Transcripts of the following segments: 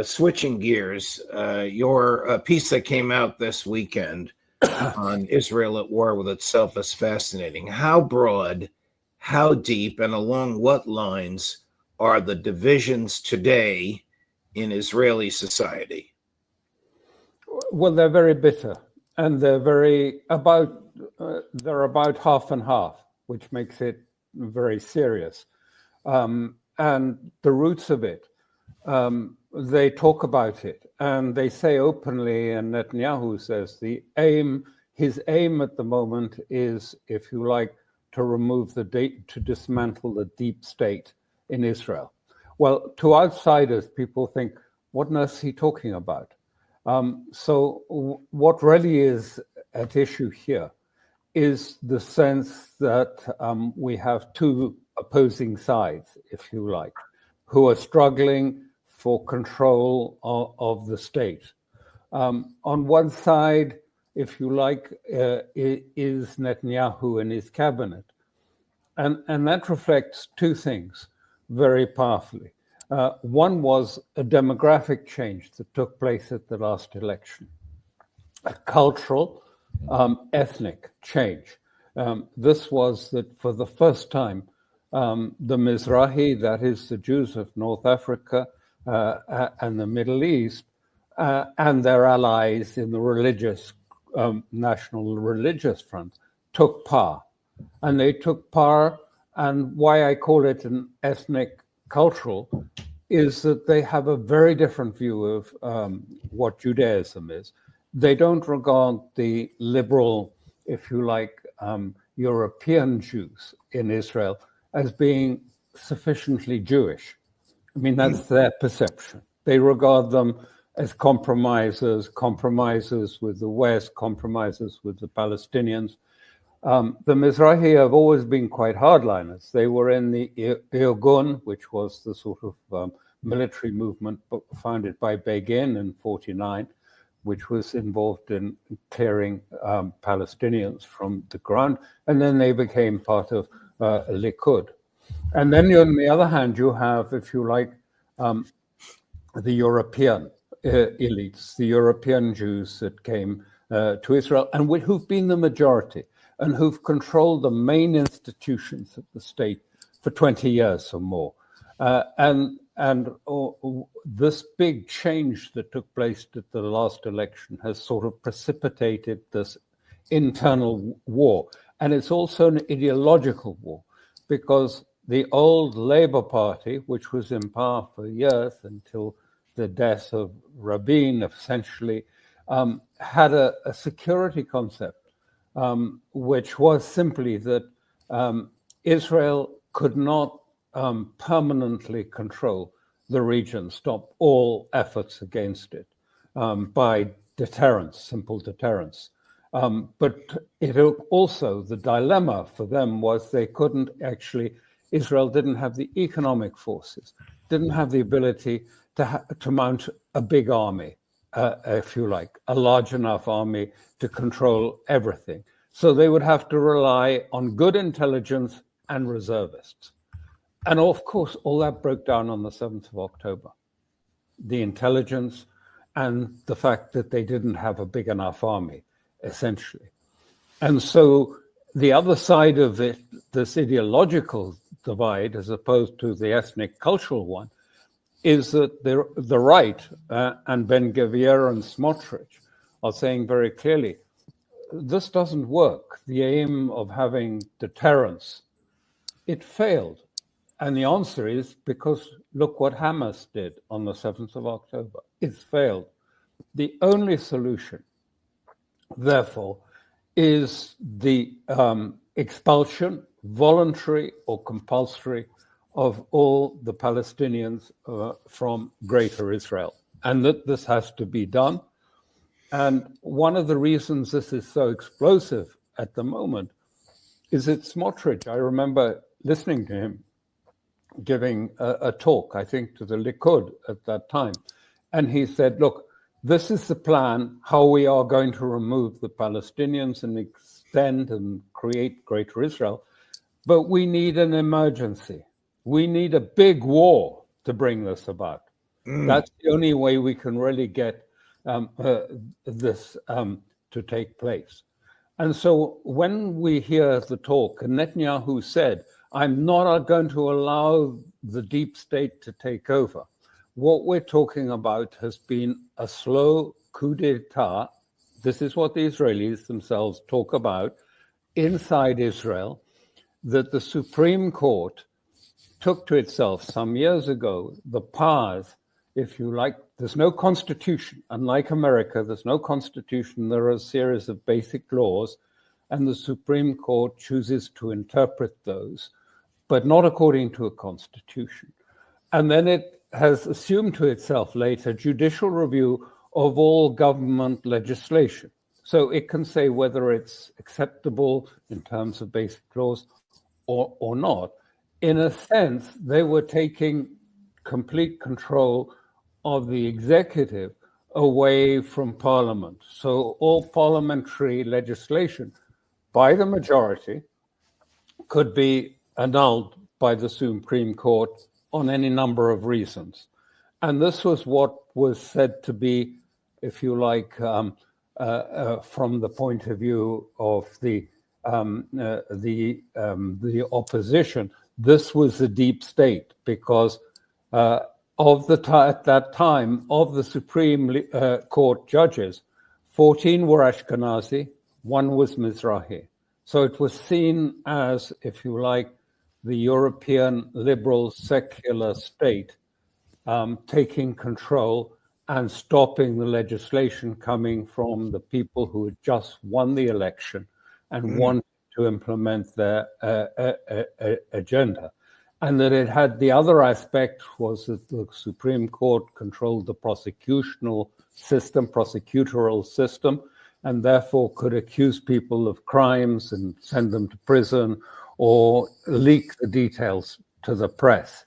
Switching gears, your piece that came out this weekend on Israel at war with itself is fascinating. How broad, how deep, and along what lines are the divisions today in Israeli society? Well, they're very bitter, and they're about half and half, which makes it very serious. And the roots of it, they talk about it, and they say openly, and Netanyahu says his aim at the moment is, if you like, to dismantle the deep state in Israel. Well, to outsiders, people think, what on earth is he talking about? So what really is at issue here is the sense that we have two opposing sides, if you like, who are struggling for control of the state. On one side, if you like, is Netanyahu and his cabinet. And that reflects two things very powerfully. One was a demographic change that took place at the last election, a cultural, ethnic change. This was that for the first time, the Mizrahi, that is the Jews of North Africa and the Middle East, and their allies in the religious, national religious front, took power. And they took power, and why I call it an ethnic cultural is that they have a very different view of what Judaism is. They don't regard the liberal, if you like, European Jews in Israel as being sufficiently Jewish. I mean, that's their perception. They regard them as compromisers with the West, compromisers with the Palestinians. The Mizrahi have always been quite hardliners. They were in the Irgun, which was the sort of military movement founded by Begin in 1949, which was involved in clearing Palestinians from the ground. And then they became part of Likud. And then on the other hand, you have, if you like, the European elites, the European Jews that came to Israel and who've been the majority and who've controlled the main institutions of the state for 20 years or more. And this big change that took place at the last election has sort of precipitated this internal war. And it's also an ideological war, because the old Labour Party, which was in power for years until the death of Rabin, essentially, had a security concept, which was simply that Israel could not permanently control the region, stop all efforts against it by deterrence, simple deterrence. But it also, the dilemma for them was they couldn't actually, Israel didn't have the economic forces, didn't have the ability to mount a big army, if you like, a large enough army to control everything. So they would have to rely on good intelligence and reservists. And of course, all that broke down on the 7th of October. The intelligence and the fact that they didn't have a big enough army, essentially. And so the other side of it, this ideological divide, as opposed to the ethnic cultural one, is that the right and Ben-Gvir and Smotrich are saying very clearly, this doesn't work. The aim of having deterrence, it failed. And the answer is because look what Hamas did on the 7th of October. It's failed. The only solution, therefore, is the expulsion, voluntary or compulsory, of all the Palestinians from Greater Israel. And that this has to be done. And one of the reasons this is so explosive at the moment is that Smotrich, I remember listening to him giving a talk, I think, to the Likud at that time. And he said, look, this is the plan, how we are going to remove the Palestinians and extend and create Greater Israel. But we need an emergency. We need a big war to bring this about. That's the only way we can really get this to take place. And so when we hear the talk, and Netanyahu said, I'm not going to allow the deep state to take over. What we're talking about has been a slow coup d'etat. This is what the Israelis themselves talk about inside Israel, that the Supreme Court took to itself some years ago the powers, if you like. There's no constitution. Unlike America, there's no constitution. There are a series of basic laws, and the Supreme Court chooses to interpret those, but not according to a constitution. And then it has assumed to itself later judicial review of all government legislation. So it can say whether it's acceptable in terms of basic laws or not. In a sense, they were taking complete control of the executive away from parliament. So all parliamentary legislation by the majority could be annulled by the Supreme Court on any number of reasons. And this was what was said to be, if you like, from the point of view of the opposition, this was the deep state, because at that time, of the Supreme Court judges, 14 were Ashkenazi, 1 was Mizrahi. So it was seen as, if you like, the European liberal secular state taking control and stopping the legislation coming from the people who had just won the election and wanted to implement their agenda. And that it had the other aspect was that the Supreme Court controlled the prosecutorial system, and therefore could accuse people of crimes and send them to prison or leak the details to the press.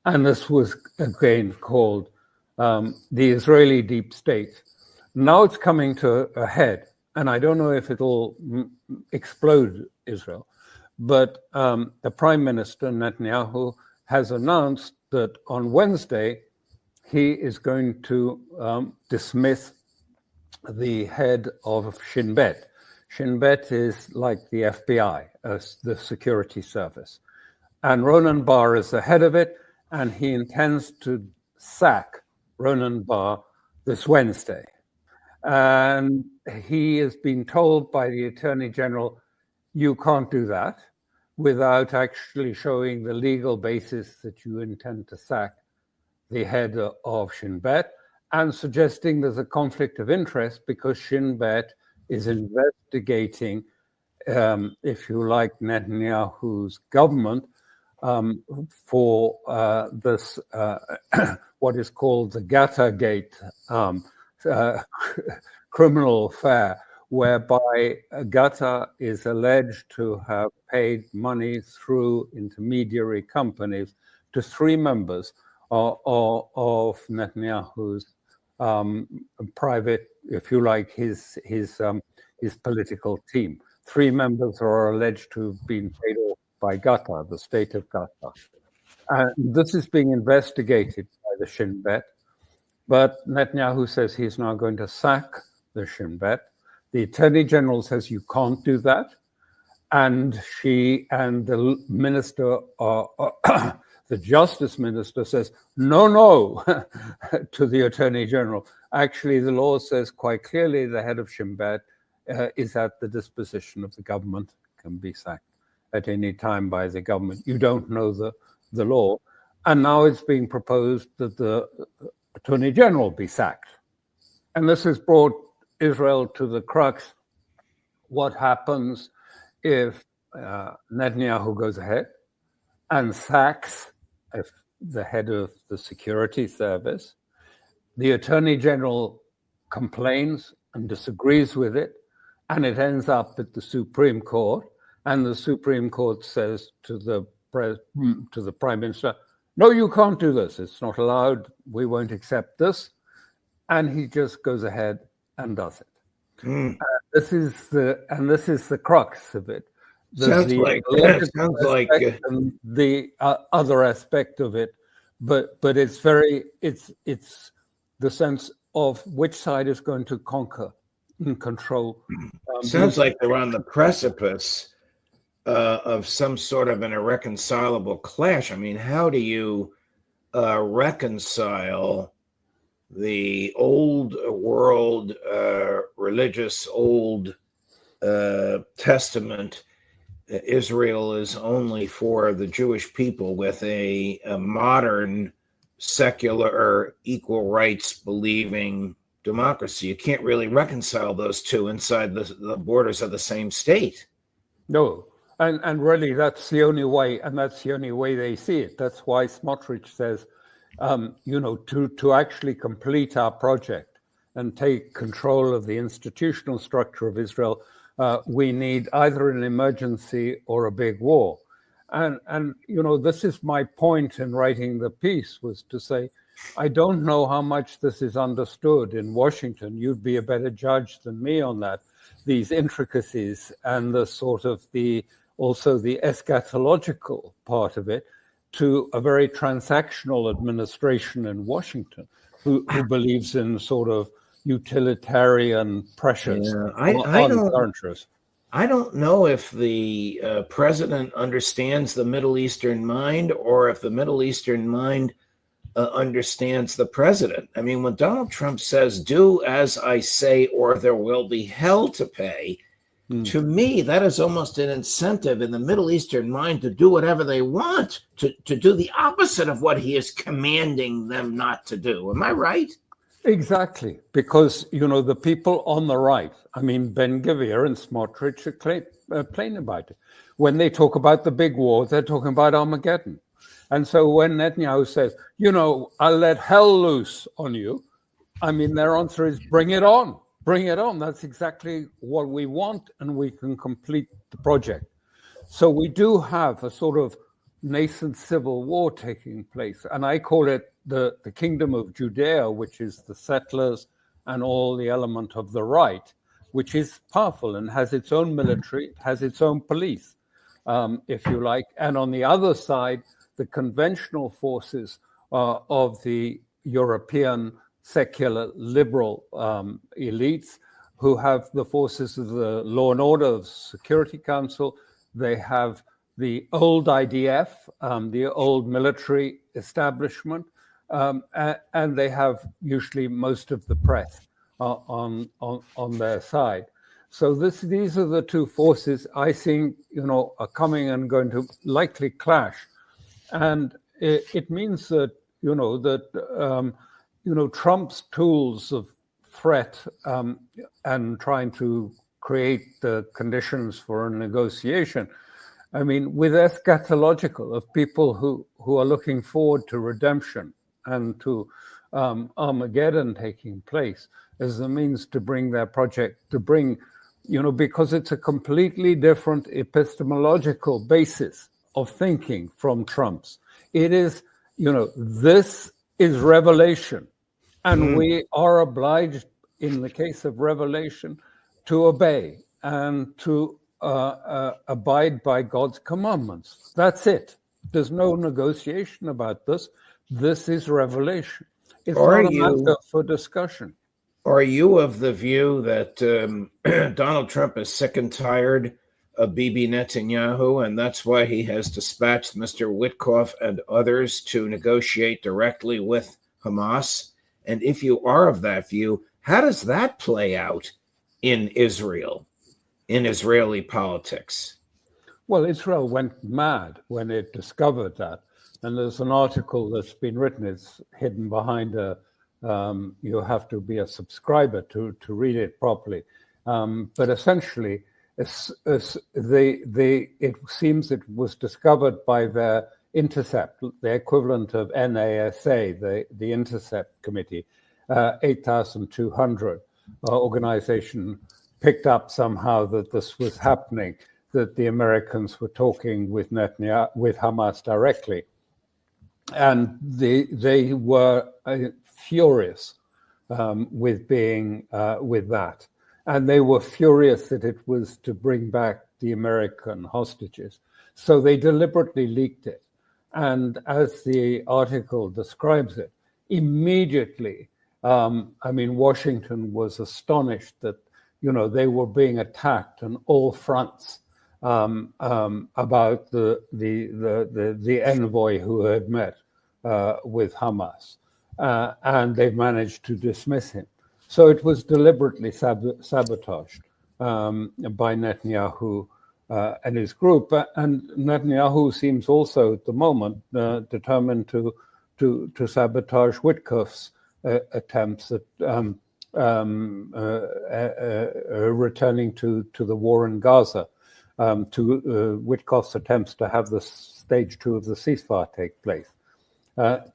And this was again called the Israeli deep state. Now it's coming to a head, and I don't know if it'll explode Israel, but the Prime Minister, Netanyahu, has announced that on Wednesday, he is going to dismiss the head of Shin Bet. Shin Bet is like the FBI, the security service. And Ronan Bar is the head of it, and he intends to sack Ronan Bar this Wednesday. And he has been told by the Attorney General, you can't do that without actually showing the legal basis that you intend to sack the head of Shin Bet, and suggesting there's a conflict of interest because Shin Bet is investigating, if you like, Netanyahu's government for this, what is called the Gattagate criminal affair, whereby Gatta is alleged to have paid money through intermediary companies to 3 members of Netanyahu's private, if you like, his political team. 3 members are alleged to have been paid off by Gatta, the state of Gatta. This is being investigated by the Shin Bet, but Netanyahu says he's now going to sack the Shin Bet. The Attorney General says you can't do that, and she and the minister, the Justice Minister, says no to the Attorney General. Actually, the law says quite clearly the head of Shin Bet is at the disposition of the government, can be sacked at any time by the government. You don't know the law. And now it's being proposed that the Attorney General be sacked. And this has brought Israel to the crux. What happens if Netanyahu goes ahead and sacks the head of the security service? The Attorney General complains and disagrees with it, and it ends up at the Supreme Court, and the Supreme Court says to the Prime Minister, no, you can't do this. It's not allowed. We won't accept this. And he just goes ahead and does it. This is the crux of it. Sounds like the other aspect of it, but it's the sense of which side is going to conquer and control. Sounds like they're on the precipice of some sort of an irreconcilable clash. I mean, how do you reconcile the old world religious old testament? Israel is only for the Jewish people, with a modern secular equal rights believing democracy. You can't really reconcile those two inside the borders of the same state. No, and really that's the only way, and that's the only way they see it. That's why Smotrich says, to actually complete our project and take control of the institutional structure of Israel, we need either an emergency or a big war. And this is my point in writing the piece, was to say, I don't know how much this is understood in Washington. You'd be a better judge than me on that, these intricacies and the sort of also the eschatological part of it, to a very transactional administration in Washington who believes in sort of utilitarian pressures on countries. I don't know if the president understands the Middle Eastern mind, or if the Middle Eastern mind understands the president. I mean, when Donald Trump says, "Do as I say, or there will be hell to pay," to me, that is almost an incentive in the Middle Eastern mind to do whatever they want, to do the opposite of what he is commanding them not to do. Am I right? Exactly, because, the people on the right, I mean, Ben-Gvir and Smotrich are plain about it. When they talk about the big war, they're talking about Armageddon. And so when Netanyahu says, I'll let hell loose on you, I mean, their answer is, bring it on. Bring it on. That's exactly what we want, and we can complete the project. So we do have a sort of nascent civil war taking place. And I call it the kingdom of Judea, which is the settlers and all the element of the right, which is powerful and has its own military, has its own police, if you like. And on the other side, the conventional forces of the European secular liberal elites, who have the forces of the Law and Order Security Council. They have the old IDF, the old military establishment, and they have usually most of the press on their side. So these are the two forces I think are coming and going to likely clash, and it means that Trump's tools of threat and trying to create the conditions for a negotiation. I mean, with eschatological, of people who are looking forward to redemption and to Armageddon taking place as a means to bring their project, because it's a completely different epistemological basis of thinking from Trump's. It is, this is revelation, and we are obliged, in the case of revelation, to obey and to abide by God's commandments. That's it. There's no negotiation about this. This is revelation. It's not a matter for discussion. Are you of the view that Donald Trump is sick and tired of Bibi Netanyahu, and that's why he has dispatched Mr. Witkoff and others to negotiate directly with Hamas? And if you are of that view, how does that play out in Israel, in Israeli politics? Well, Israel went mad when it discovered that. And there's an article that's been written, it's hidden behind you have to be a subscriber to read it properly. But essentially, it seems it was discovered by their Intercept, the equivalent of NASA, the Intercept Committee, 8,200 organization picked up somehow that this was happening, that the Americans were talking with Hamas directly. And they were furious with that. And they were furious that it was to bring back the American hostages. So they deliberately leaked it. And as the article describes it, immediately, Washington was astonished that, they were being attacked on all fronts about the envoy who had met with Hamas, and they managed to dismiss him. So it was deliberately sabotaged by Netanyahu and his group. And Netanyahu seems also at the moment determined to sabotage Witkoff's attempts at returning to the war in Gaza, to Witkoff's attempts to have the stage 2 of the ceasefire take place,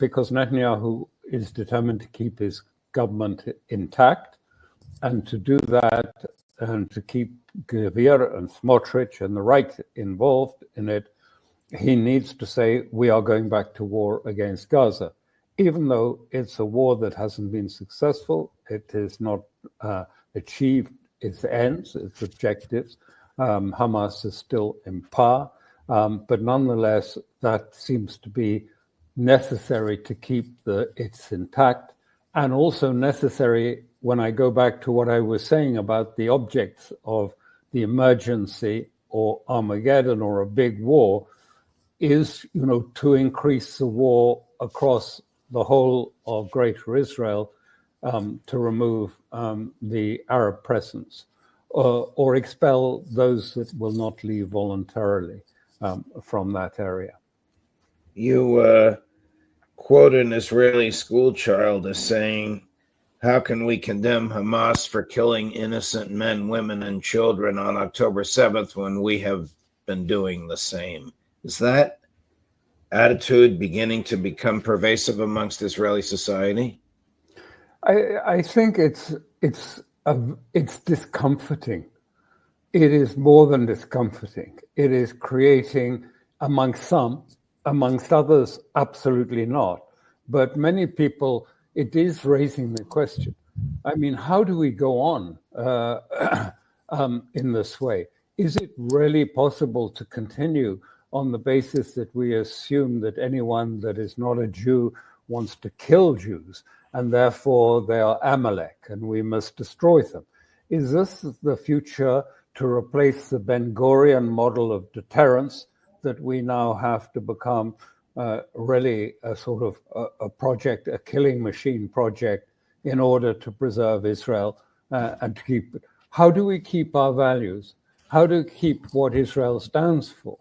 because Netanyahu is determined to keep his government intact, and to do that and to keep Gvir and Smotrich and the right involved in it, he needs to say, we are going back to war against Gaza. Even though it's a war that hasn't been successful, it has not achieved its ends, its objectives. Hamas is still in power, but nonetheless, that seems to be necessary to keep it's intact, and also necessary when I go back to what I was saying about the objects of the emergency or Armageddon or a big war, is, to increase the war across the whole of Greater Israel, to remove the Arab presence, or expel those that will not leave voluntarily from that area. You quote an Israeli school child as saying, how can we condemn Hamas for killing innocent men, women, and children on October 7th when we have been doing the same? Is that attitude beginning to become pervasive amongst Israeli society? I think it's discomforting. It is more than discomforting. It is creating amongst some, amongst others, absolutely not. But many people, it is raising the question. How do we go on in this way? Is it really possible to continue on the basis that we assume that anyone that is not a Jew wants to kill Jews, and therefore they are Amalek, and we must destroy them? Is this the future to replace the Ben-Gurion model of deterrence, that we now have to become really a sort of a project, a killing machine project, in order to preserve Israel and to keep it? How do we keep our values? How do we keep what Israel stands for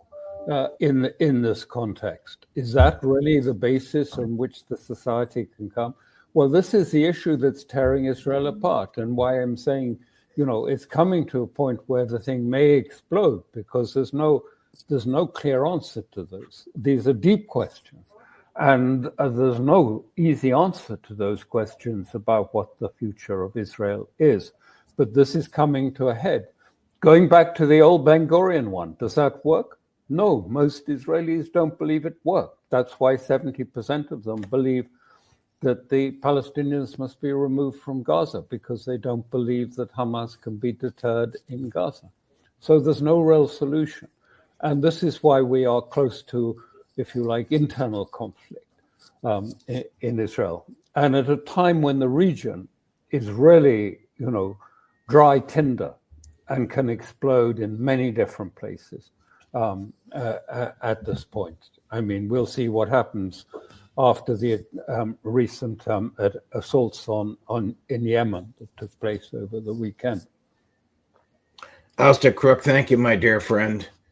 in this context? Is that really the basis on which the society can come? Well, this is the issue that's tearing Israel apart, and why I'm saying, it's coming to a point where the thing may explode, because there's no clear answer to those. These are deep questions, and there's no easy answer to those questions about what the future of Israel is. But this is coming to a head. Going back to the old Ben-Gurion one, does that work? No, most Israelis don't believe it worked. That's why 70% of them believe that the Palestinians must be removed from Gaza, because they don't believe that Hamas can be deterred in Gaza. So there's no real solution. And this is why we are close to, if you like, internal conflict in Israel. And at a time when the region is really, dry tinder and can explode in many different places at this point. We'll see what happens after the recent assaults in Yemen that took place over the weekend. Alastair Crooke, thank you, my dear friend.